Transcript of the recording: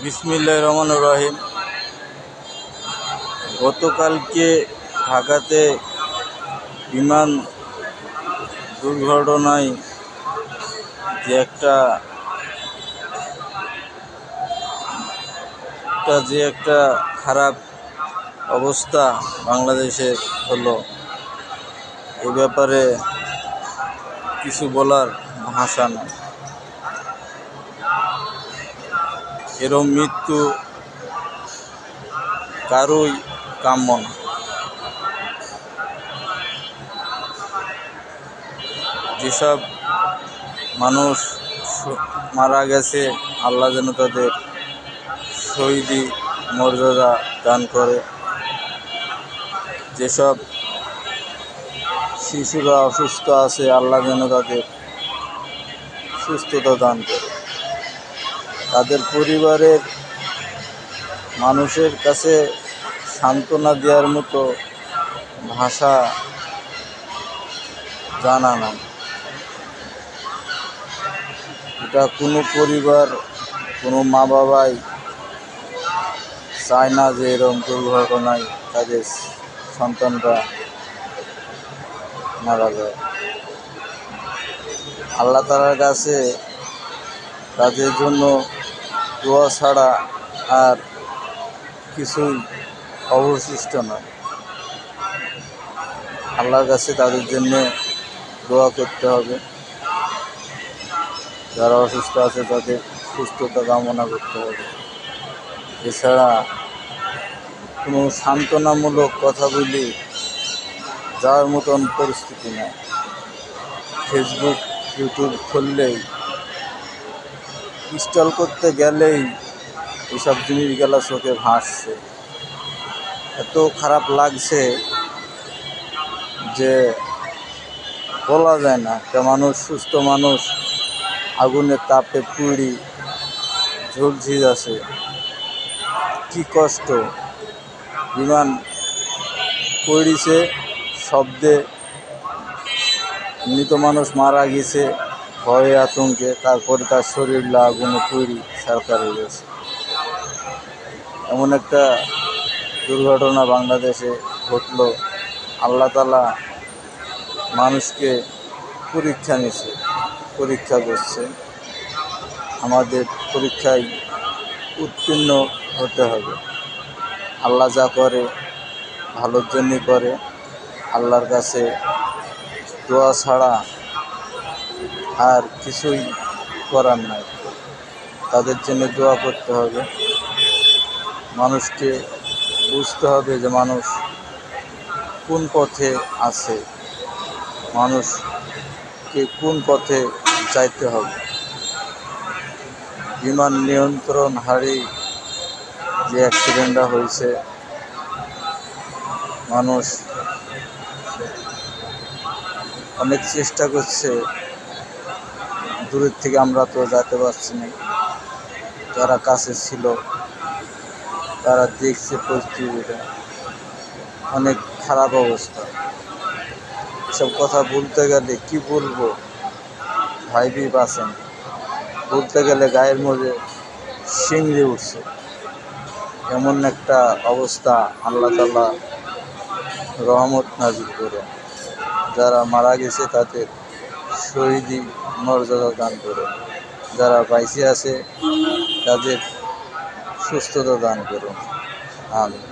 বিসমিল্লাহির রহমানির রহিম। গতকালকে ঢাকাতে বিমান দুর্ঘটনায় যে একটা খারাপ অবস্থা বাংলাদেশের হলো, এ ব্যাপারে কিছু বলার ভাষা নাই। এরম মৃত্যু কারোই কাম্য না। যেসব মানুষ মারা গেছে, আল্লাহ যেন তাদের শহীদি মর্যাদা দান করে। যেসব শিশুরা অসুস্থ আছে, আল্লাহ যেন তাদের সুস্থতা দান করে। তাদের পরিবারের মানুষের কাছে সান্ত্বনা দেওয়ার মতো ভাষা জানা নাই। এটা কোনো পরিবার, কোনো মা বাবাই চায় না যে এরকম দুর্ঘটনায় তাদের সন্তানরা মারা যায়। আল্লাহ তাআলার কাছে তাদের জন্য দোয়া ছাড়া আর কিছুই অবশিষ্ট নয়। আল্লাহর কাছে তাদের জন্য দোয়া করতে হবে। যারা অসুস্থ আছে তাদের সুস্থতা কামনা করতে হবে। এছাড়া কোনো সান্ত্বনামূলক কথা বলি যাওয়ার মতন পরিস্থিতি নেই। ফেসবুক, ইউটিউব খুললেই, ইনস্টল করতে গেলেই এইসব জিনিসগুলো চোখে ভাসছে। এত খারাপ লাগছে যে বলা যায় না। একটা মানুষ, সুস্থ মানুষ আগুনের তাপে পুড়ি ঝলসে আছে, কি কষ্ট। বিমান পড়িছে, শব্দে মৃত মানুষ মারা গেছে ভয়ে আতঙ্কে, তারপরে তার শরীরটা আগুনে পুড়ি ছারখার হয়ে গেছে। এমন একটা দুর্ঘটনা বাংলাদেশে ঘটলো। আল্লাহ তাআলা মানুষকে পরীক্ষা করছে। আমাদের পরীক্ষায় উত্তীর্ণ হতে হবে। আল্লাহ যা করে ভালোর জন্যই করে। আল্লাহর কাছে দোয়া ছাড়া আর কিছুই করার নাই। তাদের জন্য দোয়া করতে হবে। মানুষকে বুঝতে হবে যে মানুষ কোন পথে আছে, মানুষকে কোন পথে যাইতে হবে। বিমান নিয়ন্ত্রণ হারিয়ে যে অ্যাক্সিডেন্টটা হয়েছে, মানুষ অনেক চেষ্টা করছে, দূরের থেকে আমরা তো যেতে পারছি না। যারা কাছে ছিল তারা দেখছে পরিস্থিতিটা, অনেক খারাপ অবস্থা। এসব কথা বলতে গেলে কি বলবো ভাইবি বাসেন, বলতে গেলে গায়ের মধ্যে শিংড়ে উঠছে। এমন একটা অবস্থা। আল্লাহ তাআলা রহমত নাজিল করে, যারা মারা গেছে তাদের শহীদি মর্যাদা দান করে, যারা বাইচে আছে তাদের সুস্থতা দান করুন। আমিন।